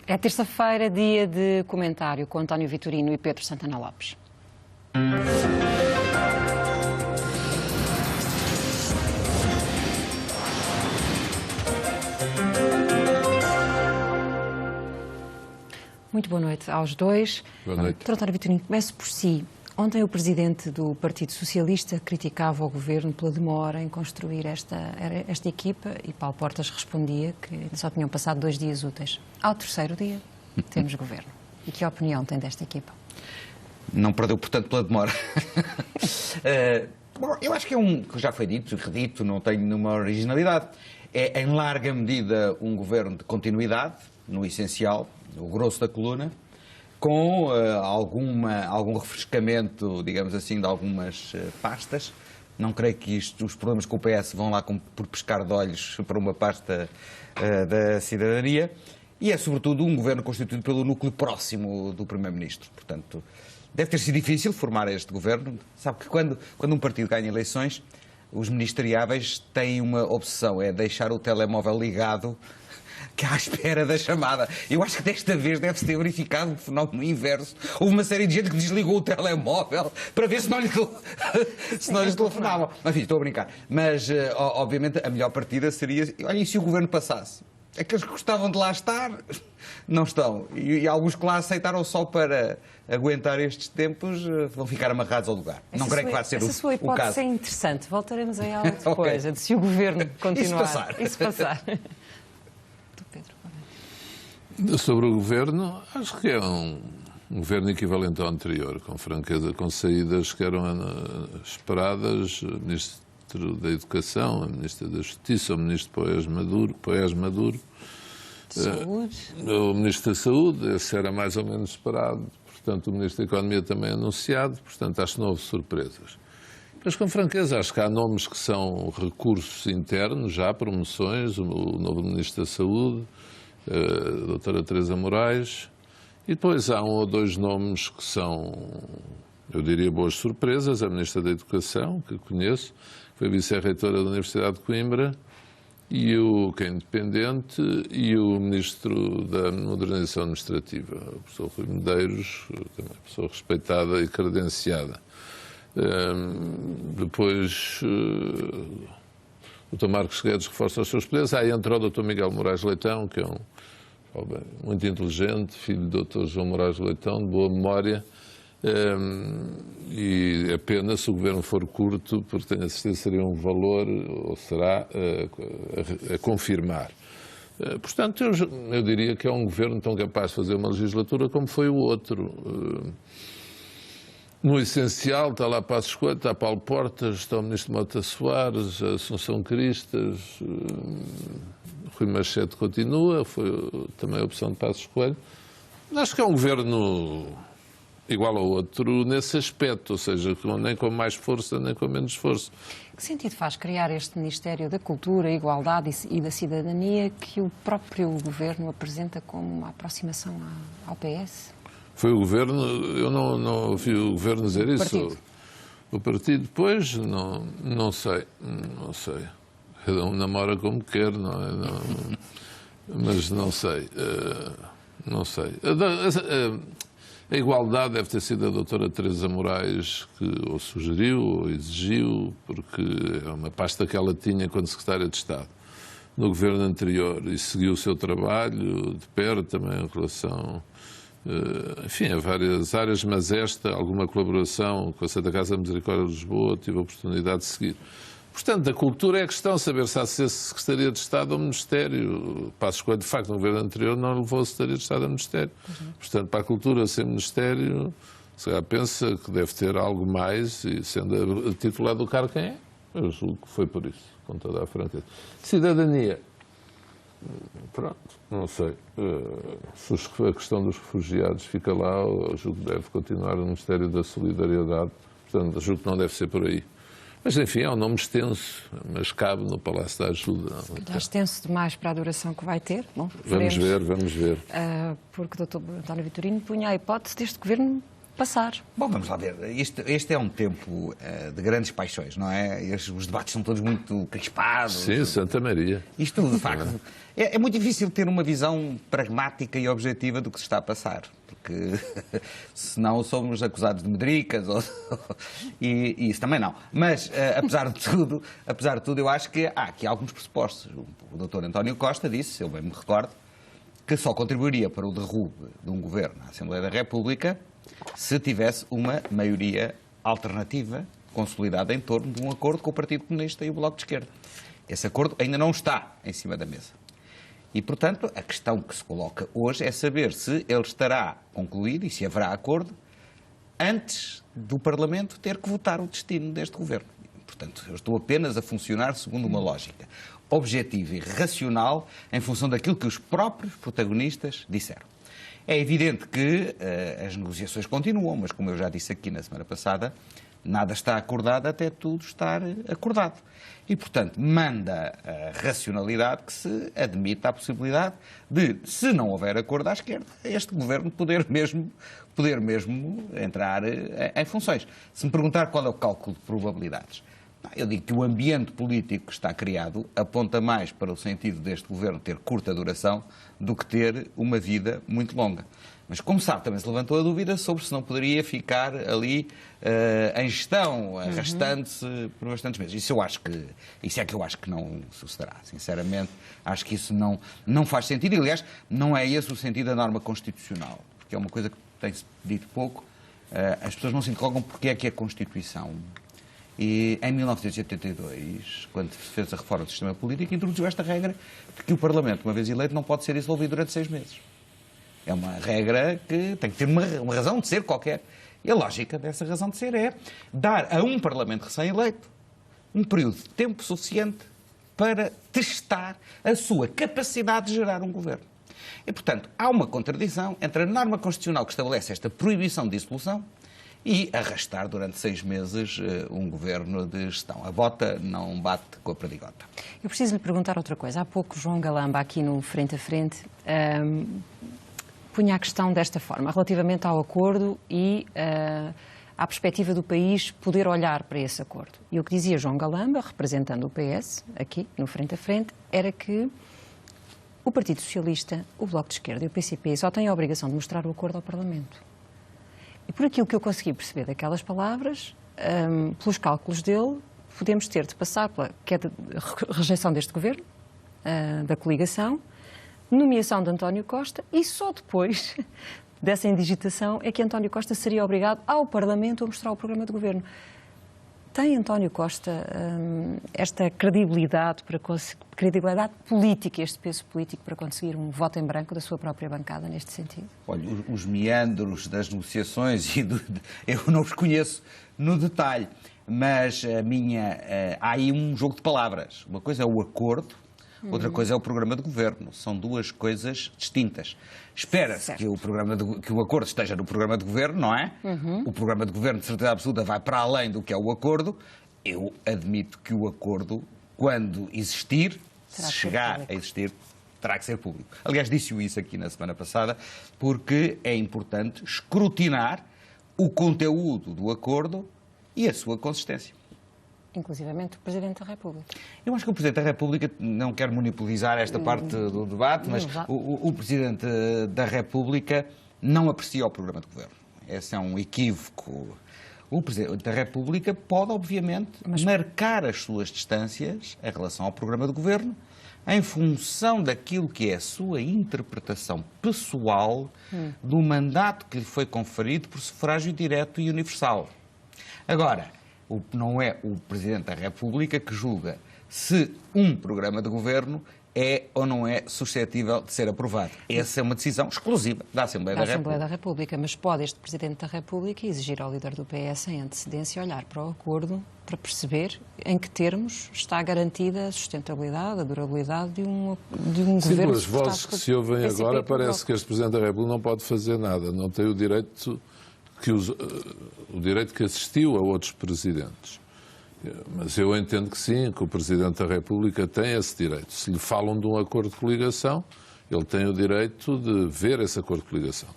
É terça-feira, dia de comentário com António Vitorino e Pedro Santana Lopes. Muito boa noite aos dois. Boa noite. Dr. António Vitorino, começo por si. Ontem o Presidente do Partido Socialista criticava o Governo pela demora em construir esta equipa e Paulo Portas respondia que só tinham passado 2 dias úteis. Ao terceiro dia temos Governo. E que opinião tem desta equipa? Não perdeu, portanto, pela demora. Bom, eu acho que que já foi dito, redito, não tenho nenhuma originalidade. É, em larga medida, um governo de continuidade, no essencial, o grosso da coluna, com algum refrescamento, digamos assim, de algumas pastas. Não creio que os problemas com o PS vão lá por pescar de olhos para uma pasta da cidadania. E é, sobretudo, um governo constituído pelo núcleo próximo do Primeiro-Ministro. Portanto, deve ter sido difícil formar este governo. Sabe que quando um partido ganha eleições, os ministeriáveis têm uma obsessão, é deixar o telemóvel ligado que à espera da chamada. Eu acho que desta vez deve-se ter verificado um fenómeno inverso. Houve uma série de gente que desligou o telemóvel para ver se não lhes telefonavam. Enfim, estou a brincar. Mas, obviamente, a melhor partida seria... Olha, e se o governo passasse? Aqueles que gostavam de lá estar, não estão. E alguns que lá aceitaram só para aguentar estes tempos vão ficar amarrados ao lugar. Não creio que vá ser o caso. Essa sua hipótese é interessante. Voltaremos a ela depois, okay. De se o governo continuar. E se passar. Sobre o governo, acho que é um governo equivalente ao anterior, com franqueza, com saídas que eram esperadas. O Ministro da Educação, a Ministra da Justiça, o Ministro Poés Maduro, Saúde. O Ministro da Saúde, esse era mais ou menos esperado, portanto o Ministro da Economia também anunciado, portanto acho que não houve surpresas. Mas com franqueza, acho que há nomes que são recursos internos, já promoções, o novo Ministro da Saúde, a doutora Teresa Moraes, e depois há 1 ou 2 nomes que são, eu diria, boas surpresas. A Ministra da Educação, que conheço, foi vice-reitora da Universidade de Coimbra, que é independente, e o Ministro da Modernização Administrativa, o professor Rui Medeiros, também pessoa respeitada e credenciada. Depois... O Dr. Marcos Guedes reforça os seus poderes. Aí entrou o Dr. Miguel Moraes Leitão, que é um jovem muito inteligente, filho do Dr. João Moraes Leitão, de boa memória. E é pena se o governo for curto, porque tenho a certeza que seria um valor, ou será, a confirmar. Portanto, eu diria que é um governo tão capaz de fazer uma legislatura como foi o outro. No essencial, está lá Passos Coelho, está Paulo Portas, está o Ministro Mota Soares, Assunção Cristas, Rui Machete continua, foi também a opção de Passos Coelho. Acho que é um governo igual ao outro nesse aspecto, ou seja, nem com mais força, nem com menos esforço. Que sentido faz criar este Ministério da Cultura, Igualdade e da Cidadania que o próprio governo apresenta como uma aproximação ao PS? Foi o governo, eu não ouvi o governo dizer isso. O partido depois, não sei. Cada um namora como quer, não é? Mas não sei. A igualdade deve ter sido a doutora Teresa Moraes que ou sugeriu ou exigiu, porque é uma pasta que ela tinha quando secretária de Estado no governo anterior e seguiu o seu trabalho de perto também em relação... enfim, a várias áreas, mas alguma colaboração com a Santa Casa da Misericórdia de Lisboa, tive a oportunidade de seguir. Portanto, a cultura é a questão, saber se há de ser Secretaria de Estado ou Ministério. Passos Coelho, de facto, no governo anterior não levou a Secretaria de Estado a Ministério. Portanto, para a cultura ser Ministério, se calhar pensa que deve ter algo mais, e sendo a titular do cargo quem é, eu julgo que foi por isso, com toda a franqueza. Cidadania. Pronto, não sei. Se a questão dos refugiados fica lá, eu julgo que deve continuar no Ministério da Solidariedade. Portanto, eu julgo que não deve ser por aí. Mas, enfim, é um nome extenso, mas cabe no Palácio da Ajuda. Está extenso demais para a duração que vai ter. Bom, vamos ver. Porque o Dr. António Vitorino punha a hipótese deste governo passar. Bom, vamos lá ver. Este é um tempo de grandes paixões, não é? Os debates são todos muito crispados. Sim, Santa Maria. Isto, de facto, é muito difícil ter uma visão pragmática e objetiva do que se está a passar. Porque senão somos acusados de medricas e isso também não. Mas, apesar de tudo, eu acho que há aqui alguns pressupostos. O Dr. António Costa disse, eu bem me recordo, que só contribuiria para o derrube de um governo na Assembleia da República se tivesse uma maioria alternativa consolidada em torno de um acordo com o Partido Comunista e o Bloco de Esquerda. Esse acordo ainda não está em cima da mesa. E, portanto, a questão que se coloca hoje é saber se ele estará concluído e se haverá acordo antes do Parlamento ter que votar o destino deste governo. Portanto, eu estou apenas a funcionar segundo uma lógica objetiva e racional em função daquilo que os próprios protagonistas disseram. É evidente que as negociações continuam, mas como eu já disse aqui na semana passada, nada está acordado até tudo estar acordado. E, portanto, manda a racionalidade que se admita a possibilidade de, se não houver acordo à esquerda, este governo poder mesmo entrar em funções. Se me perguntar qual é o cálculo de probabilidades, eu digo que o ambiente político que está criado aponta mais para o sentido deste governo ter curta duração do que ter uma vida muito longa. Mas, como sabe, também se levantou a dúvida sobre se não poderia ficar ali em gestão, arrastando-se por bastantes meses. Isso é que eu acho que não sucederá, sinceramente. Acho que isso não faz sentido. E, aliás, não é esse o sentido da norma constitucional, porque é uma coisa que tem-se dito pouco. As pessoas não se interrogam porque é que a Constituição... E em 1982, quando se fez a reforma do sistema político, introduziu esta regra de que o Parlamento, uma vez eleito, não pode ser dissolvido durante 6 meses. É uma regra que tem que ter uma razão de ser qualquer. E a lógica dessa razão de ser é dar a um Parlamento recém-eleito um período de tempo suficiente para testar a sua capacidade de gerar um governo. E, portanto, há uma contradição entre a norma constitucional que estabelece esta proibição de dissolução e arrastar durante 6 meses um governo de gestão. A bota não bate com a perdigota. Eu preciso lhe perguntar outra coisa. Há pouco João Galamba, aqui no Frente a Frente, punha a questão desta forma, relativamente ao acordo e à perspectiva do país poder olhar para esse acordo. E o que dizia João Galamba, representando o PS, aqui no Frente a Frente, era que o Partido Socialista, o Bloco de Esquerda e o PCP só têm a obrigação de mostrar o acordo ao Parlamento. E por aquilo que eu consegui perceber daquelas palavras, pelos cálculos dele, podemos ter de passar pela rejeição deste governo, da coligação, nomeação de António Costa e só depois dessa indigitação é que António Costa seria obrigado ao Parlamento a mostrar o programa de governo. Tem António Costa esta credibilidade política, este peso político para conseguir um voto em branco da sua própria bancada neste sentido? Olha, os meandros das negociações, eu não os conheço no detalhe, mas há aí um jogo de palavras. Uma coisa é o acordo, outra coisa é o programa de governo. São duas coisas distintas. Espera-se que o acordo esteja no programa de governo, não é? O programa de governo, de certeza absoluta, vai para além do que é o acordo. Eu admito que o acordo, quando existir, se chegar a existir, terá que ser público. Aliás, disse-o isso aqui na semana passada, porque é importante escrutinar o conteúdo do acordo e a sua consistência. Inclusivamente o Presidente da República. Eu acho que o Presidente da República, não quero monopolizar esta parte do debate, mas o Presidente da República não aprecia o programa de governo. Esse é um equívoco. O Presidente da República pode, obviamente, marcar as suas distâncias em relação ao programa de governo em função daquilo que é a sua interpretação pessoal do mandato que lhe foi conferido por sufrágio direto e universal. Agora, não é o Presidente da República que julga se um programa de governo é ou não é suscetível de ser aprovado. Essa é uma decisão exclusiva da Assembleia da República. Mas pode este Presidente da República exigir ao líder do PS em antecedência olhar para o acordo para perceber em que termos está garantida a sustentabilidade, a durabilidade de um governo... Sim, pelas vozes que se ouvem agora, parece que este Presidente da República não pode fazer nada, não tem o direito que assistiu a outros presidentes. Mas eu entendo que sim, que o Presidente da República tem esse direito. Se lhe falam de um acordo de coligação, ele tem o direito de ver esse acordo de coligação.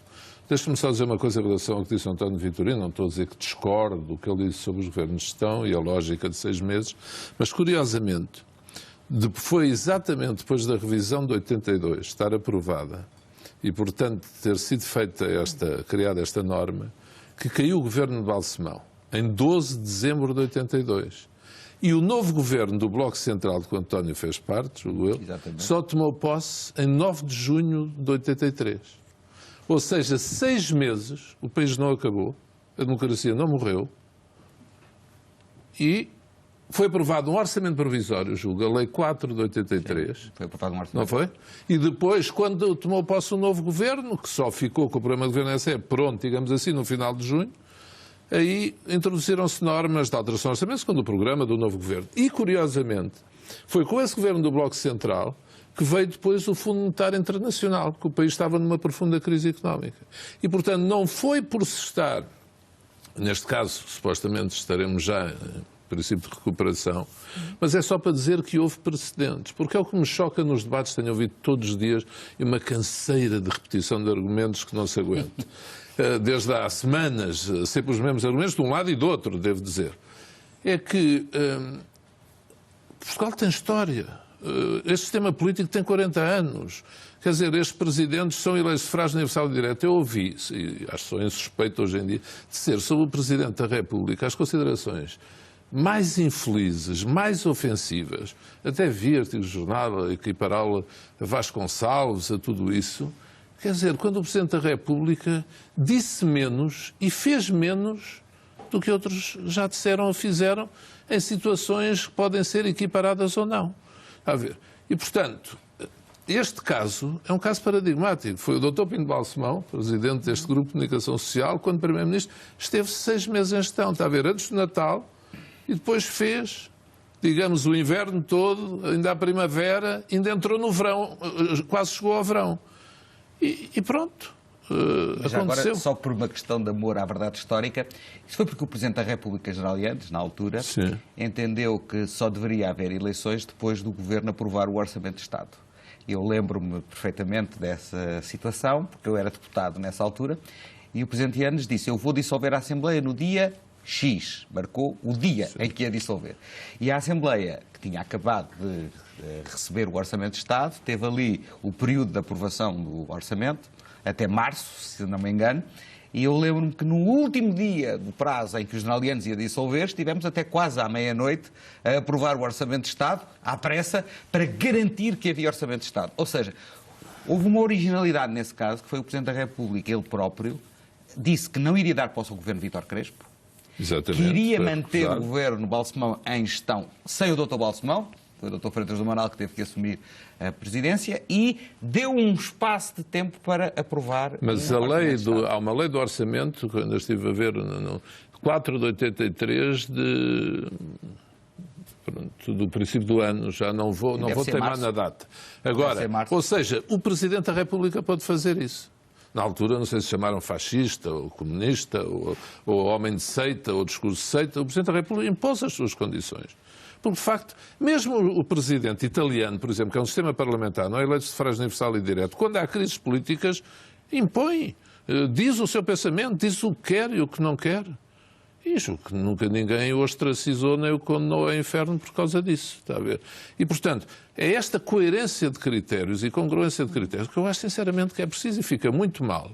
Deixe-me só dizer uma coisa em relação ao que disse António Vitorino. Não estou a dizer que discordo do que ele disse sobre os governos de gestão e a lógica de 6 meses, mas, curiosamente, foi exatamente depois da revisão de 82 estar aprovada e, portanto, ter sido criada esta norma, que caiu o governo de Balsemão, em 12 de dezembro de 82. E o novo governo do Bloco Central, de que o António fez parte, julgo eu, só tomou posse em 9 de junho de 83. Ou seja, 6 meses, o país não acabou, a democracia não morreu, e foi aprovado um orçamento provisório, julgo, a Lei 4 de 83. Sim, foi aprovado um orçamento. Não foi? E depois, quando tomou posse o novo governo, que só ficou com o programa de governo pronto, digamos assim, no final de junho, aí introduziram-se normas de alteração de orçamento, segundo o programa do novo governo. E, curiosamente, foi com esse governo do Bloco Central que veio depois o Fundo Monetário Internacional, porque o país estava numa profunda crise económica. E, portanto, não foi por se estar, neste caso, supostamente estaremos já em princípio de recuperação, mas é só para dizer que houve precedentes, porque é o que me choca nos debates, tenho ouvido todos os dias, e uma canseira de repetição de argumentos que não se aguenta. Desde há semanas, sempre os mesmos argumentos, de um lado e do outro, devo dizer. É que Portugal tem história. Este sistema político tem 40 anos. Quer dizer, estes presidentes são eleitos de sufrágio universal direto. Eu ouvi, e acho que sou insuspeito hoje em dia, de ser sobre o Presidente da República as considerações mais infelizes, mais ofensivas. Até vi artigos de jornal a equipará-lo a Vasconcelos, a tudo isso. Quer dizer, quando o Presidente da República disse menos e fez menos do que outros já disseram ou fizeram em situações que podem ser equiparadas ou não. Está a ver? E, portanto, este caso é um caso paradigmático. Foi o Dr. Pinto Balsemão, presidente deste grupo de comunicação social, quando Primeiro-Ministro esteve 6 meses em gestão. Está a ver? Antes do Natal e depois fez, digamos, o inverno todo, ainda a primavera, ainda entrou no verão, quase chegou ao verão. E pronto, Já aconteceu. agora, só por uma questão de amor à verdade histórica, isso foi porque o Presidente da República, General Yanes, na altura, Sim. entendeu que só deveria haver eleições depois do Governo aprovar o Orçamento de Estado. Eu lembro-me perfeitamente dessa situação, porque eu era deputado nessa altura, e o Presidente Yanes disse: eu vou dissolver a Assembleia no dia X, marcou o dia em que ia dissolver. E a Assembleia, que tinha acabado de receber o Orçamento de Estado, teve ali o período de aprovação do Orçamento, até março, se não me engano, e eu lembro-me que no último dia do prazo em que o General Yanes ia dissolver, estivemos até quase à meia-noite a aprovar o Orçamento de Estado, à pressa, para garantir que havia Orçamento de Estado. Ou seja, houve uma originalidade nesse caso, que foi o Presidente da República, ele próprio, disse que não iria dar posse ao Governo Vítor Crespo, Exatamente, que iria manter recusado. o Governo Balsemão em gestão sem o Dr. Balsemão, foi o Dr. Freitas do Amaral que teve que assumir a presidência, e deu um espaço de tempo para aprovar. Mas há uma lei do orçamento, que eu ainda estive a ver, no 4 de 83, do princípio do ano, já não vou teimar na data. Agora, ou seja, o Presidente da República pode fazer isso. Na altura, não sei se chamaram fascista, ou comunista, ou homem de seita, ou discurso de seita, o Presidente da República impôs as suas condições. Porque, de facto, mesmo o Presidente italiano, por exemplo, que é um sistema parlamentar, não é eleito de sufrágio universal e direto, quando há crises políticas, impõe, diz o seu pensamento, diz o que quer e o que não quer. Isso que nunca ninguém o ostracizou nem o condenou ao inferno por causa disso, está a ver? E, portanto, é esta coerência de critérios e congruência de critérios que eu acho sinceramente que é preciso, e fica muito mal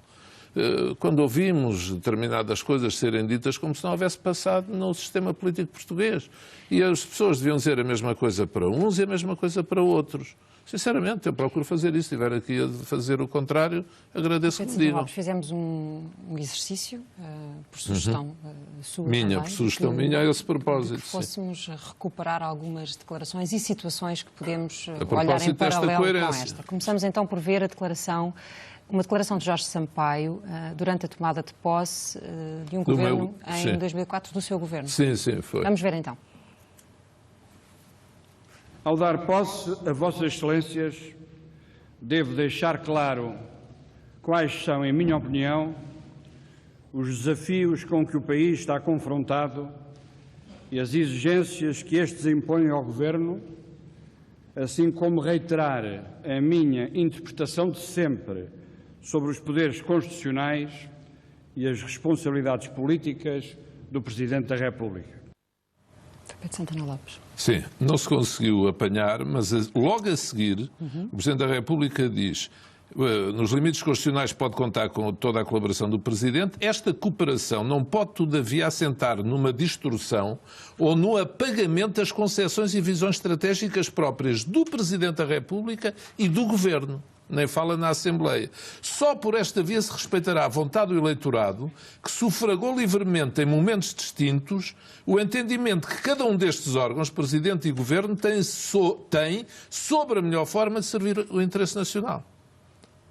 quando ouvimos determinadas coisas serem ditas como se não houvesse passado no sistema político português. E as pessoas deviam dizer a mesma coisa para uns e a mesma coisa para outros. Sinceramente, eu procuro fazer isso. Se estiver aqui a fazer o contrário, agradeço que me digam. Fizemos um exercício, por sugestão sua minha, também, por sugestão minha, a esse propósito. Que fôssemos recuperar algumas declarações e situações que podemos a olhar em paralelo coerência. com esta. Começamos então por ver uma declaração de Jorge Sampaio durante a tomada de posse de um governo em 2004, do seu governo. Sim, foi. Vamos ver então. Ao dar posse a Vossas Excelências, devo deixar claro quais são, em minha opinião, os desafios com que o país está confrontado e as exigências que estes impõem ao Governo, assim como reiterar a minha interpretação de sempre sobre os poderes constitucionais e as responsabilidades políticas do Presidente da República. Pedro Santana Lopes. Sim, não se conseguiu apanhar, mas logo a seguir o Presidente da República diz: nos limites constitucionais pode contar com toda a colaboração do Presidente. Esta cooperação não pode, todavia, assentar numa distorção ou no apagamento das concepções e visões estratégicas próprias do Presidente da República e do Governo. Nem fala na Assembleia. Só por esta via se respeitará a vontade do eleitorado, que sufragou livremente em momentos distintos o entendimento que cada um destes órgãos, Presidente e Governo, tem sobre a melhor forma de servir o interesse nacional.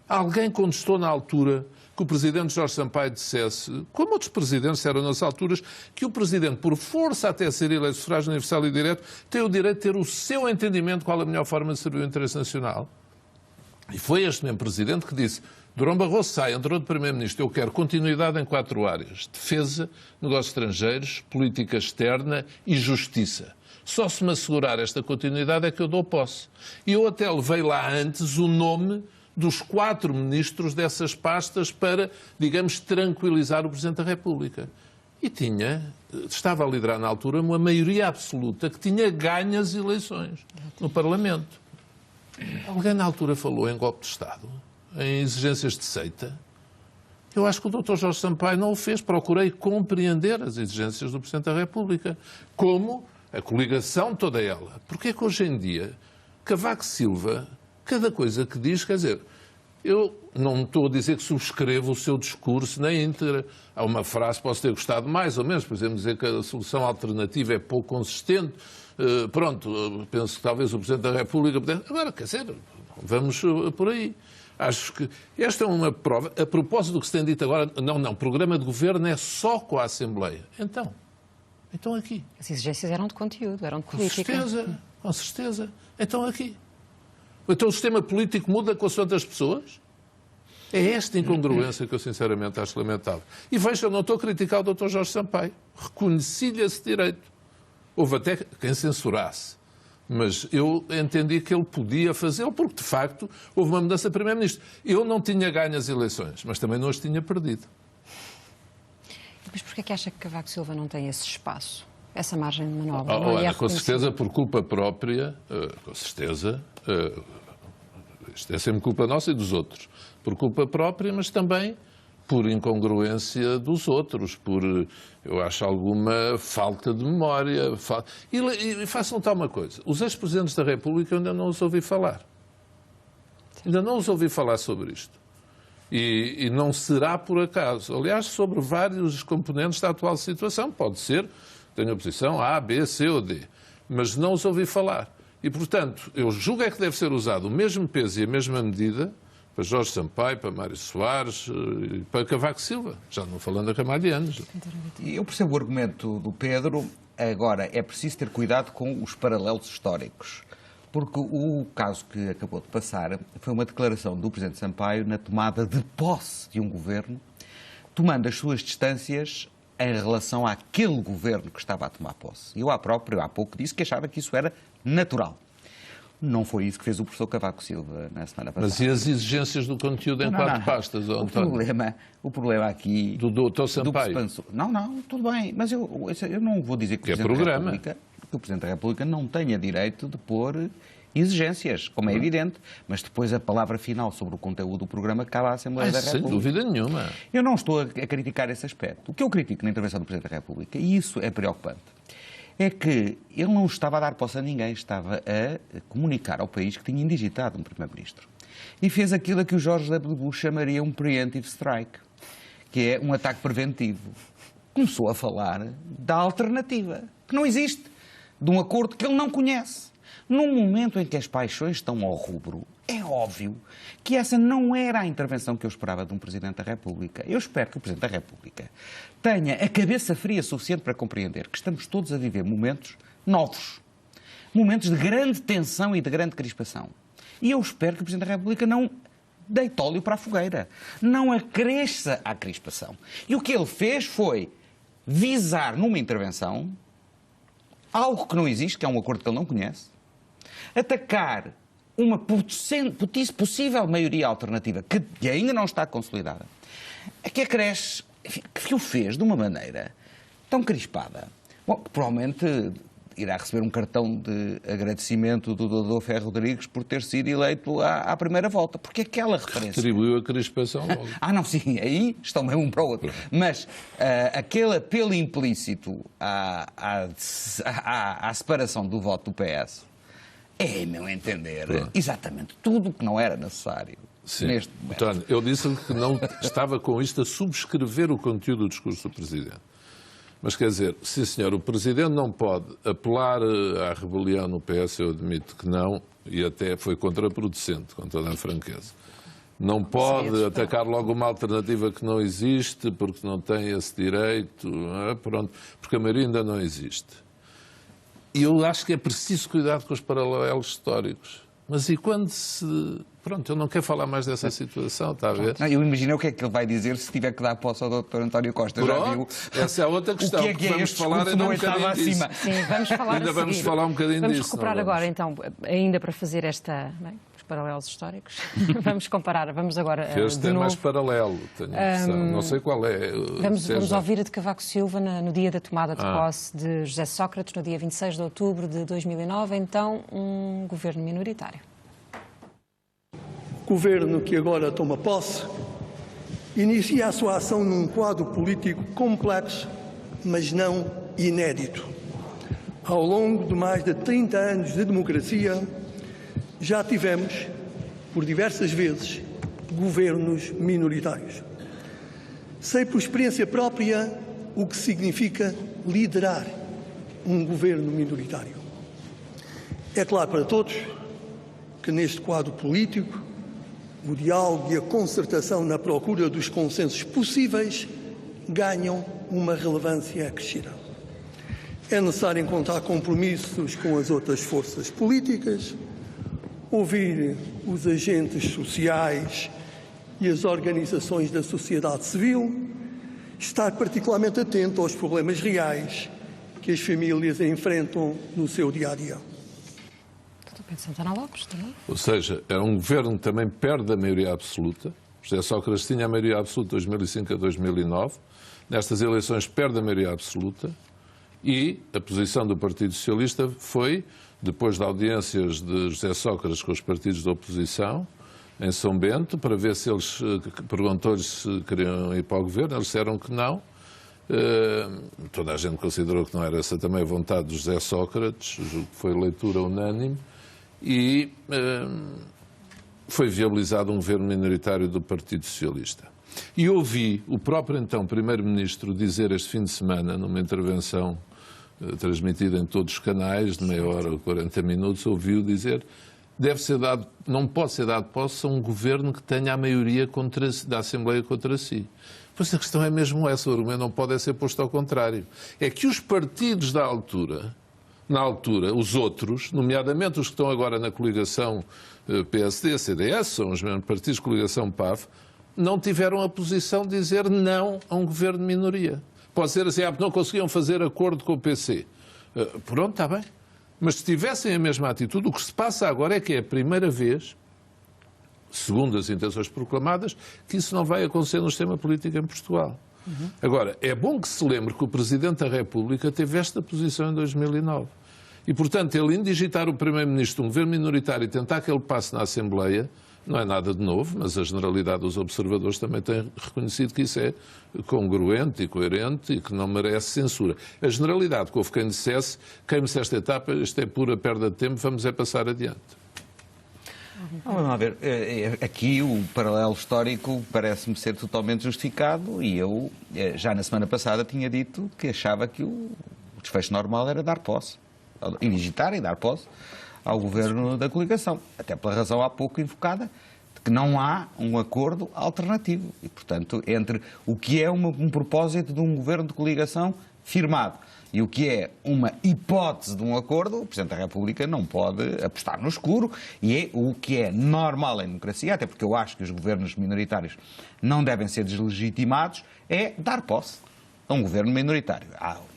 Alguém contestou na altura que o Presidente Jorge Sampaio dissesse, como outros Presidentes eram nas alturas, que o Presidente, por força até ser eleito sufrágio universal e direto, tem o direito de ter o seu entendimento qual a melhor forma de servir o interesse nacional? E foi este mesmo Presidente que disse: Durão Barroso sai, entrou de Primeiro-Ministro, eu quero continuidade em 4 áreas: defesa, negócios estrangeiros, política externa e justiça. Só se me assegurar esta continuidade é que eu dou posse. E eu até levei lá antes o nome dos 4 ministros dessas pastas para, digamos, tranquilizar o Presidente da República. E estava a liderar na altura uma maioria absoluta que tinha ganho as eleições no Parlamento. Alguém na altura falou em golpe de Estado, em exigências de seita. Eu acho que o Dr. Jorge Sampaio não o fez. Procurei compreender as exigências do Presidente da República, como a coligação toda ela. Porque é que hoje em dia Cavaco Silva, cada coisa que diz, quer dizer, eu não estou a dizer que subscrevo o seu discurso nem íntegra. Há uma frase, posso ter gostado mais ou menos, por exemplo, dizer que a solução alternativa é pouco consistente. Pronto, penso que talvez o Presidente da República pudesse... Agora, quer dizer, vamos por aí. Acho que esta é uma prova. A propósito do que se tem dito agora, não, programa de governo é só com a Assembleia. Então aqui. As exigências eram de conteúdo, eram de política. Com certeza. Então aqui. Então o sistema político muda consoante as pessoas? É esta incongruência que eu sinceramente acho lamentável. E veja, eu não estou a criticar o Dr. Jorge Sampaio. Reconheci-lhe esse direito. Houve até quem censurasse. Mas eu entendi que ele podia fazê-lo porque, de facto, houve uma mudança de Primeiro-Ministro. Eu não tinha ganho as eleições, mas também não as tinha perdido. Mas porquê é que acha que Cavaco Silva não tem esse espaço, essa margem de manobra? Olha, com certeza por culpa própria, com certeza, isto é sempre culpa nossa e dos outros, por culpa própria, mas também por incongruência dos outros, por, eu acho, alguma falta de memória. E façam tal uma coisa, os ex-presidentes da República eu ainda não os ouvi falar. Ainda não os ouvi falar sobre isto. E não será por acaso. Aliás, sobre vários componentes da atual situação. Pode ser, tenho a posição A, B, C ou D. Mas não os ouvi falar. E, portanto, eu julgo é que deve ser usado o mesmo peso e a mesma medida para Jorge Sampaio, para Mário Soares e para Cavaco Silva. Já não falando a Ramalhianos. Eu percebo o argumento do Pedro. Agora, é preciso ter cuidado com os paralelos históricos. Porque o caso que acabou de passar foi uma declaração do Presidente Sampaio na tomada de posse de um governo, tomando as suas distâncias em relação àquele governo que estava a tomar posse. Eu há pouco disse que achava que isso era natural. Não foi isso que fez o professor Cavaco Silva na semana passada. Mas e as exigências do conteúdo em 4 pastas, António? O problema aqui... Do Dr. Sampaio? Não, tudo bem. Mas eu não vou dizer que o Presidente da República não tenha direito de pôr exigências, como é evidente, mas depois a palavra final sobre o conteúdo do programa cabe à Assembleia da República. Sem dúvida nenhuma. Eu não estou a criticar esse aspecto. O que eu critico na intervenção do Presidente da República, e isso é preocupante, é que ele não estava a dar posse a ninguém, estava a comunicar ao país que tinha indigitado um Primeiro-Ministro. E fez aquilo a que o George W. Bush chamaria um preemptive strike, que é um ataque preventivo. Começou a falar da alternativa, que não existe, de um acordo que ele não conhece. Num momento em que as paixões estão ao rubro, é óbvio que essa não era a intervenção que eu esperava de um Presidente da República. Eu espero que o Presidente da República tenha a cabeça fria suficiente para compreender que estamos todos a viver momentos novos, momentos de grande tensão e de grande crispação. E eu espero que o Presidente da República não deite óleo para a fogueira, não acresça à crispação. E o que ele fez foi visar numa intervenção algo que não existe, que é um acordo que ele não conhece, atacar uma possível maioria alternativa, que ainda não está consolidada, é que a creche que o fez de uma maneira tão crispada, bom, que provavelmente irá receber um cartão de agradecimento do Dr. Ferro Rodrigues por ter sido eleito à primeira volta. Porque aquela referência... Atribuiu a crispação logo. Não, sim, aí estão bem um para o outro. Mas aquele apelo implícito à separação do voto do PS é, meu entender, exatamente tudo o que não era necessário. Sim. Neste momento. António, eu disse-lhe que não estava com isto a subscrever o conteúdo do discurso do Presidente. Mas quer dizer, sim senhor, o Presidente não pode apelar à rebelião no PS, eu admito que não, e até foi contraproducente, com toda a franqueza. Não pode atacar logo uma alternativa que não existe, porque não tem esse direito, pronto, porque a maioria ainda não existe. E eu acho que é preciso cuidar com os paralelos históricos. Mas e quando se... Pronto, eu não quero falar mais dessa situação, está a ver? Não, eu imagino o que é que ele vai dizer se tiver que dar posse ao Dr. António Costa. Pronto, já viu? Essa é outra questão. O que é vamos falar ainda um bocadinho disso. Sim, vamos falar ainda vamos falar um bocadinho vamos disso. Vamos recuperar agora, então, ainda para fazer os paralelos históricos. Vamos comparar, vamos agora Este é mais paralelo, tenho a impressão. Não sei qual é. Vamos ouvir a de Cavaco Silva no dia da tomada de posse de José Sócrates, no dia 26 de outubro de 2009, então um governo minoritário. O governo que agora toma posse inicia a sua ação num quadro político complexo, mas não inédito. Ao longo de mais de 30 anos de democracia, já tivemos, por diversas vezes, governos minoritários. Sei por experiência própria o que significa liderar um governo minoritário. É claro para todos que neste quadro político, o diálogo e a concertação na procura dos consensos possíveis ganham uma relevância acrescida. É necessário encontrar compromissos com as outras forças políticas, ouvir os agentes sociais e as organizações da sociedade civil, estar particularmente atento aos problemas reais que as famílias enfrentam no seu dia-a-dia. Santana Lopes também. Ou seja, é um governo que também perde a maioria absoluta. José Sócrates tinha a maioria absoluta de 2005 a 2009. Nestas eleições perde a maioria absoluta e a posição do Partido Socialista foi, depois de audiências de José Sócrates com os partidos da oposição, em São Bento, para ver se eles, perguntou-lhes se queriam ir para o governo, eles disseram que não. Toda a gente considerou que não era essa também a vontade de José Sócrates, julgo que foi leitura unânime. E foi viabilizado um governo minoritário do Partido Socialista. E ouvi o próprio então Primeiro-Ministro dizer este fim de semana, numa intervenção transmitida em todos os canais, de meia hora ou 40 minutos, ouvi-o dizer não pode ser dado posse a um governo que tenha a maioria da Assembleia contra si. Pois a questão é mesmo essa, o argumento não pode ser posto ao contrário. É que os partidos na altura, os outros, nomeadamente os que estão agora na coligação PSD-CDS, são os mesmos partidos de coligação PAV, não tiveram a posição de dizer não a um governo de minoria. Pode ser assim, não conseguiam fazer acordo com o PC. Pronto, está bem. Mas se tivessem a mesma atitude, o que se passa agora é que é a primeira vez, segundo as intenções proclamadas, que isso não vai acontecer no sistema político em Portugal. Agora, é bom que se lembre que o Presidente da República teve esta posição em 2009. E, portanto, ele indigitar o Primeiro-Ministro um governo minoritário e tentar que ele passe na Assembleia não é nada de novo, mas a generalidade dos observadores também tem reconhecido que isso é congruente e coerente e que não merece censura. A generalidade, que houve quem dissesse, queime-se esta etapa, isto é pura perda de tempo, vamos passar adiante. Vamos lá ver, aqui o paralelo histórico parece-me ser totalmente justificado e eu, já na semana passada, tinha dito que achava que o desfecho normal era dar posse, indigitar e dar posse ao governo da coligação, até pela razão há pouco invocada, de que não há um acordo alternativo e, portanto, entre o que é um propósito de um governo de coligação firmado e o que é uma hipótese de um acordo, o Presidente da República não pode apostar no escuro e é o que é normal em democracia, até porque eu acho que os governos minoritários não devem ser deslegitimados, é dar posse a um governo minoritário.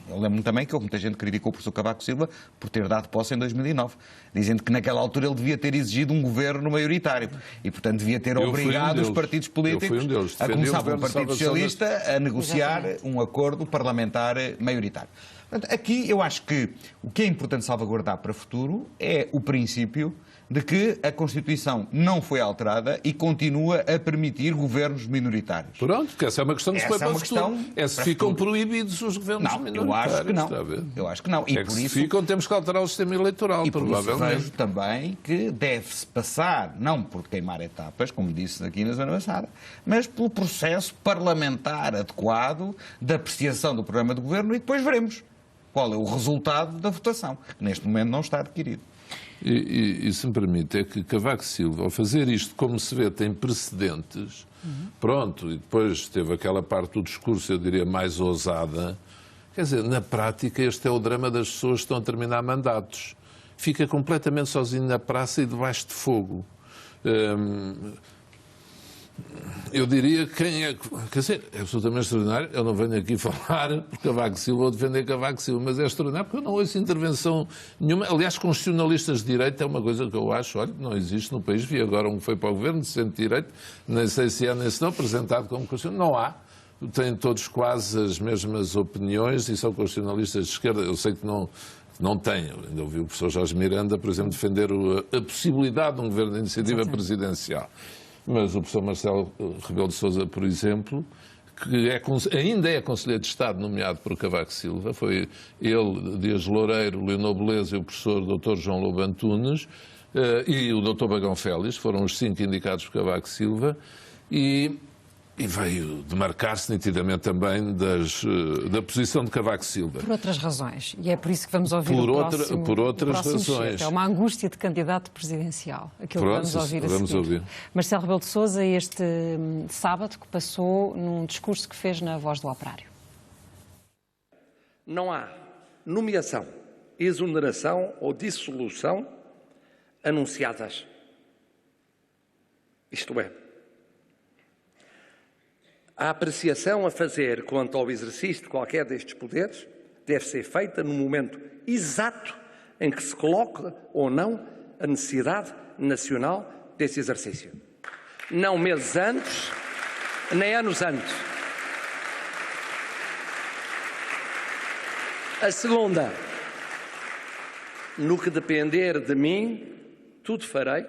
Eu lembro-me também que houve muita gente que criticou o professor Cavaco Silva por ter dado posse em 2009, dizendo que naquela altura ele devia ter exigido um governo maioritário e, portanto, devia ter obrigado os partidos políticos, a começar pelo Partido Socialista, a negociar um acordo parlamentar maioritário. Portanto, aqui eu acho que o que é importante salvaguardar para o futuro é o princípio de que a Constituição não foi alterada e continua a permitir governos minoritários. Pronto, porque essa é uma questão que se foi para o futuro. Se ficam proibidos os governos minoritários. Eu acho que não. Eu acho que não. E por isso, se ficam, temos que alterar o sistema eleitoral, provavelmente. Por isso vejo também que deve-se passar, não por queimar etapas, como disse aqui na semana passada, mas pelo processo parlamentar adequado de apreciação do programa de governo e depois veremos qual é o resultado da votação, que neste momento não está adquirido. E se me permite, é que Cavaco Silva, ao fazer isto, como se vê, tem precedentes, pronto, e depois teve aquela parte do discurso, eu diria, mais ousada. Quer dizer, na prática, este é o drama das pessoas que estão a terminar mandatos. Fica completamente sozinho na praça e debaixo de fogo. Eu diria que quem é... Quer dizer, é absolutamente extraordinário. Eu não venho aqui falar por Cavaco Silva ou defender Cavaco Silva, mas é extraordinário porque eu não ouço intervenção nenhuma. Aliás, constitucionalistas de direito é uma coisa que eu acho, olha, não existe no país. Vi agora um que foi para o governo de centro-direito, nem sei se é nem se não, apresentado como constitucional. Não há. Têm todos quase as mesmas opiniões e são constitucionalistas de esquerda. Eu sei que não tenho. Ainda ouvi o professor Jorge Miranda, por exemplo, defender a possibilidade de um governo de iniciativa presidencial. Mas o professor Marcelo Rebelo de Sousa, por exemplo, que ainda é Conselheiro de Estado nomeado por Cavaco Silva, foi ele, Dias Loureiro, Leonor Beleza e o professor Dr. João Lobo Antunes e o Dr. Bagão Félix, foram os 5 indicados por Cavaco Silva e veio demarcar-se nitidamente também da posição de Cavaco Silva. Por outras razões. E é por isso que vamos ouvir por outras razões. É uma angústia de candidato presidencial. Aquilo que vamos ouvir a seguir. Marcelo Rebelo de Sousa, este sábado, que passou num discurso que fez na Voz do Operário. Não há nomeação, exoneração ou dissolução anunciadas. Isto é, a apreciação a fazer quanto ao exercício de qualquer destes poderes deve ser feita no momento exato em que se coloca ou não a necessidade nacional desse exercício. Não meses antes, nem anos antes. A segunda, no que depender de mim, tudo farei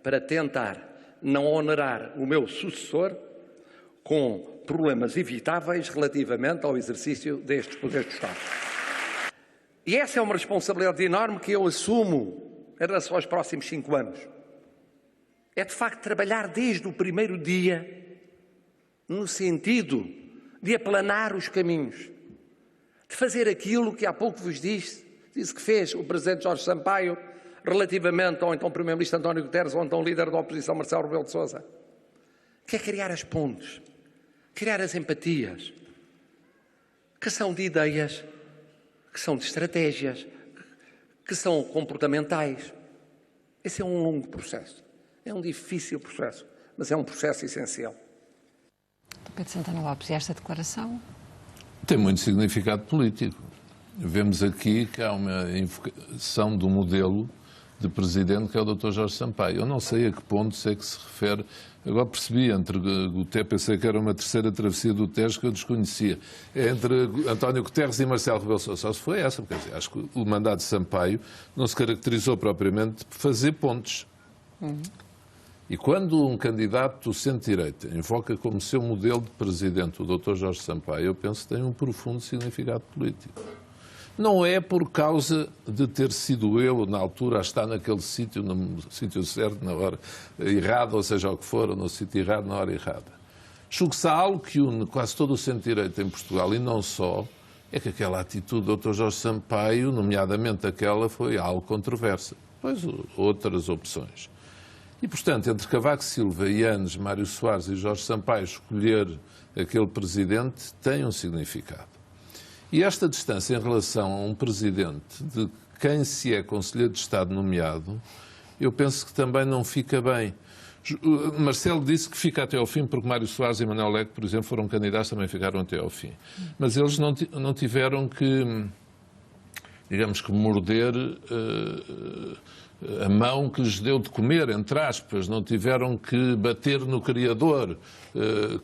para tentar não onerar o meu sucessor com problemas evitáveis relativamente ao exercício destes poderes do Estado. E essa é uma responsabilidade enorme que eu assumo em relação aos próximos 5 anos. É, de facto, trabalhar desde o primeiro dia no sentido de aplanar os caminhos, de fazer aquilo que há pouco vos disse que fez o Presidente Jorge Sampaio relativamente ao então Primeiro-Ministro António Guterres ou então líder da oposição Marcelo Rebelo de Sousa, que é criar as pontes, criar as empatias, que são de ideias, que são de estratégias, que são comportamentais. Esse é um longo processo, é um difícil processo, mas é um processo essencial. Pedro Santana Lopes, e esta declaração? Tem muito significado político. Vemos aqui que há uma invocação do modelo de presidente que é o Dr. Jorge Sampaio. Eu não sei a que ponto é que se refere. Agora percebi, entre Guterres, pensei que era uma terceira travessia do Tejo que eu desconhecia. É entre António Guterres e Marcelo Rebelo de Sousa. Só se foi essa, porque acho que o mandato de Sampaio não se caracterizou propriamente por fazer pontes. E quando um candidato do centro-direita invoca como seu modelo de presidente o Dr. Jorge Sampaio, eu penso que tem um profundo significado político. Não é por causa de ter sido eu, na altura, a estar naquele sítio, no sítio certo, na hora errada, ou seja o que for, ou no sítio errado, na hora errada. Julgo que se há algo que une quase todo o centro-direita em Portugal, e não só, é que aquela atitude do Dr. Jorge Sampaio, nomeadamente aquela, foi algo controversa. Pois outras opções. E, portanto, entre Cavaco Silva, Yanes, Mário Soares e Jorge Sampaio, escolher aquele presidente tem um significado. E esta distância em relação a um presidente de quem se é Conselheiro de Estado nomeado, eu penso que também não fica bem, Marcelo disse que fica até ao fim, porque Mário Soares e Manuel Leque, por exemplo, foram candidatos, também ficaram até ao fim. Mas eles não tiveram que, digamos que, morder a mão que lhes deu de comer, entre aspas. Não tiveram que bater no criador,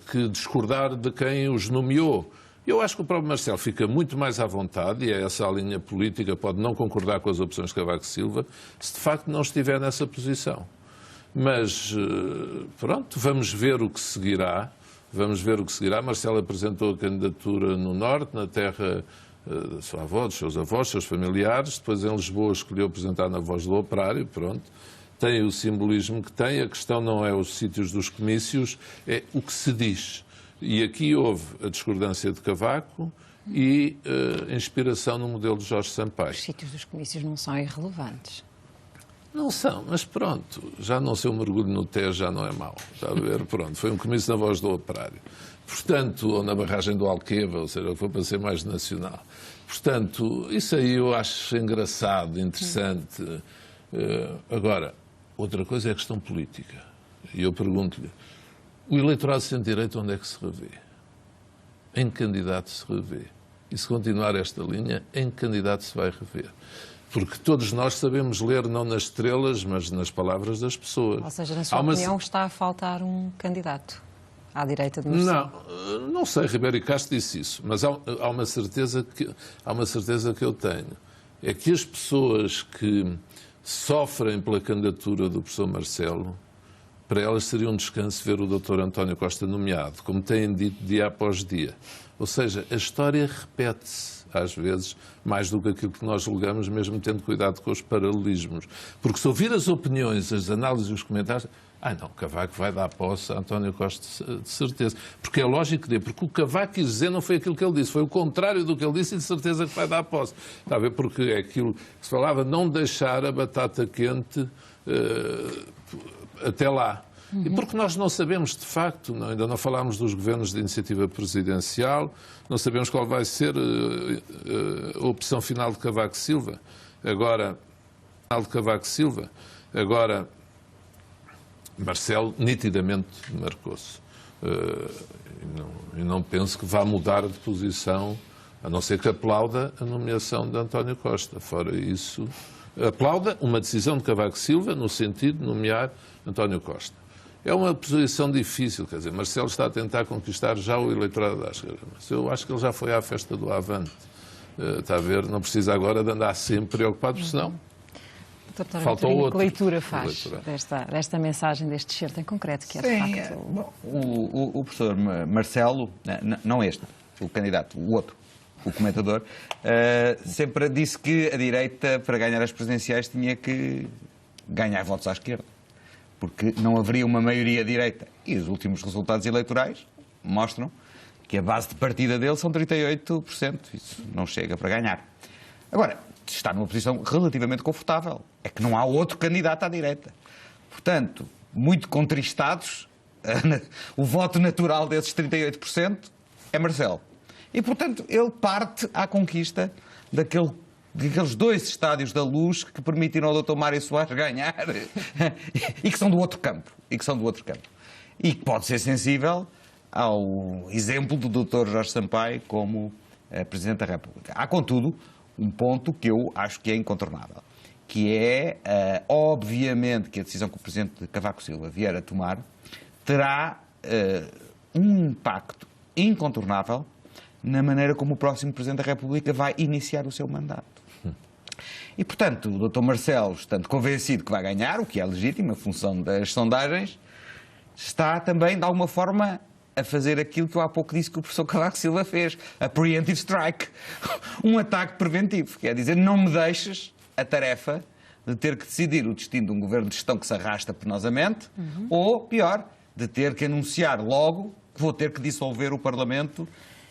que discordar de quem os nomeou. Eu acho que o próprio Marcelo fica muito mais à vontade, e é essa a linha política, pode não concordar com as opções de Cavaco Silva, se de facto não estiver nessa posição. Mas, pronto, vamos ver o que seguirá. Vamos ver o que seguirá. Marcelo apresentou a candidatura no Norte, na terra da sua avó, dos seus avós, dos seus familiares. Depois, em Lisboa, escolheu apresentar na Voz do Operário. Pronto. Tem o simbolismo que tem. A questão não é os sítios dos comícios, é o que se diz. E aqui houve a discordância de Cavaco e a inspiração no modelo de Jorge Sampaio. Os sítios dos comícios não são irrelevantes. Não são, mas pronto, já não ser um mergulho no Tejo já não é mau. Está a ver? Pronto, foi um comício na Voz do Operário. Portanto, ou na barragem do Alqueva, ou seja, foi para ser mais nacional. Portanto, isso aí eu acho engraçado, interessante. Agora, outra coisa é a questão política. E eu pergunto-lhe, o eleitorado de centro-direita onde é que se revê? Em que candidato se revê? E se continuar esta linha, em que candidato se vai rever? Porque todos nós sabemos ler não nas estrelas, mas nas palavras das pessoas. Ou seja, na sua opinião, está a faltar um candidato à direita de Marcelo? Não sei, Ribeiro e Castro disse isso, mas há uma certeza que eu tenho. É que as pessoas que sofrem pela candidatura do professor Marcelo, para elas seria um descanso ver o Dr. António Costa nomeado, como têm dito dia após dia. Ou seja, a história repete-se, às vezes, mais do que aquilo que nós julgamos, mesmo tendo cuidado com os paralelismos. Porque se ouvir as opiniões, as análises e os comentários, não, Cavaco vai dar posse a António Costa, de certeza. Porque é lógico que dê, porque o Cavaco quis dizer não foi aquilo que ele disse, foi o contrário do que ele disse e de certeza que vai dar posse. Está a ver? Porque é aquilo que se falava, não deixar a batata quente até lá. E porque nós não sabemos, de facto, ainda não falámos dos governos de iniciativa presidencial, não sabemos qual vai ser a opção final de Cavaco Silva. Agora, Marcelo nitidamente marcou-se. E não penso que vá mudar de posição, a não ser que aplauda a nomeação de António Costa. Fora isso, aplauda uma decisão de Cavaco Silva no sentido de nomear António Costa. É uma posição difícil, quer dizer, Marcelo está a tentar conquistar já o eleitorado da esquerda. Mas eu acho que ele já foi à festa do Avante. Está a ver? Não precisa agora de andar sempre preocupado, porque senão falta o outro. Que leitura faz desta mensagem, deste excerto em concreto, que é de facto... Bom, o professor Marcelo, não este, o candidato, o outro, o comentador, sempre disse que a direita, para ganhar as presidenciais, tinha que ganhar votos à esquerda, porque não haveria uma maioria direita. E os últimos resultados eleitorais mostram que a base de partida dele são 38%. Isso não chega para ganhar. Agora, está numa posição relativamente confortável. É que não há outro candidato à direita. Portanto, muito contristados, o voto natural desses 38% é Marcelo. E, portanto, ele parte à conquista daqueles dois estádios da Luz que permitiram ao Dr. Mário Soares ganhar e que são do outro campo. E que pode ser sensível ao exemplo do Dr. Jorge Sampaio como Presidente da República. Há, contudo, um ponto que eu acho que é incontornável, que é, obviamente, que a decisão que o Presidente Cavaco Silva vier a tomar terá um impacto incontornável na maneira como o próximo Presidente da República vai iniciar o seu mandato. E, portanto, o Dr. Marcelo, estando convencido que vai ganhar, o que é legítimo, a função das sondagens, está também, de alguma forma, a fazer aquilo que eu há pouco disse que o professor Cavaco Silva fez, a preemptive strike, um ataque preventivo, quer dizer, não me deixes a tarefa de ter que decidir o destino de um governo de gestão que se arrasta penosamente, ou, pior, de ter que anunciar logo que vou ter que dissolver o Parlamento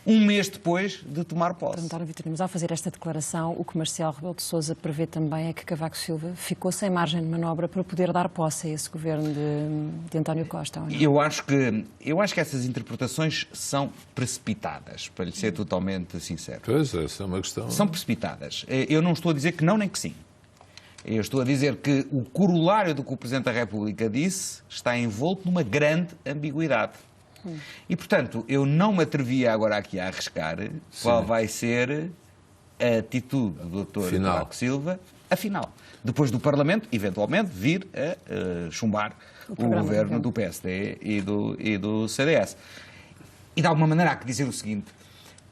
um mês depois de tomar posse. António Vitorino, mas ao fazer esta declaração, o que Marcelo Rebelo de Sousa prevê também é que Cavaco Silva ficou sem margem de manobra para poder dar posse a esse governo de António Costa, ou não? Eu acho que essas interpretações são precipitadas, para lhe ser totalmente sincero. Pois, essa é uma questão. São precipitadas. Eu não estou a dizer que não nem que sim. Eu estou a dizer que o corolário do que o Presidente da República disse está envolto numa grande ambiguidade. E, portanto, eu não me atrevia agora aqui a arriscar qual vai ser a atitude do Dr. Cavaco Silva, afinal, depois do Parlamento, eventualmente, vir a chumbar o governo do PSD e do CDS. E, de alguma maneira, há que dizer o seguinte: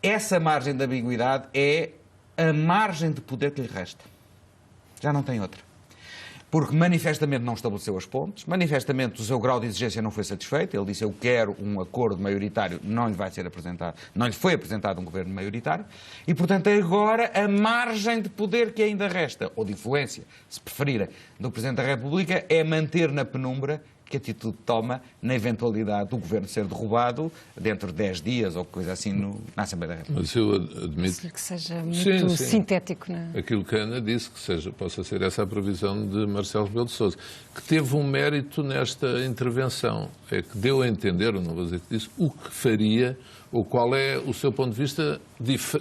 essa margem de ambiguidade é a margem de poder que lhe resta. Já não tem outra. Porque manifestamente não estabeleceu as pontes, manifestamente o seu grau de exigência não foi satisfeito. Ele disse: eu quero um acordo maioritário, não lhe vai ser apresentado, não lhe foi apresentado um governo maioritário, e portanto agora a margem de poder que ainda resta, ou de influência, se preferirem, do Presidente da República, é manter na penumbra que atitude toma na eventualidade do governo ser derrubado dentro de 10 dias ou coisa assim na Assembleia da República. Mas eu admito que seja muito sintético. Aquilo que a Ana disse, que possa ser essa a previsão de Marcelo Rebelo de Sousa, que teve um mérito nesta intervenção, é que deu a entender, não vou dizer que disse, o que faria ou qual é o seu ponto de vista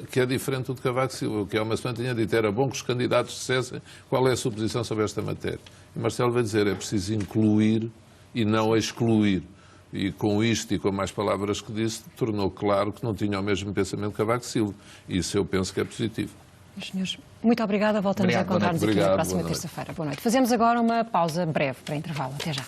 que é diferente do de Cavaco Silva. O que há uma semana tinha dito, era bom que os candidatos dissessem qual é a sua posição sobre esta matéria. E Marcelo vai dizer, é preciso incluir e não excluir. E com isto e com mais palavras que disse, tornou claro que não tinha o mesmo pensamento que Cavaco Silva. E isso eu penso que é positivo. Meus senhores, muito obrigada. Voltamos a encontrar-nos aqui na próxima terça-feira. Boa noite. Fazemos agora uma pausa breve para intervalo. Até já.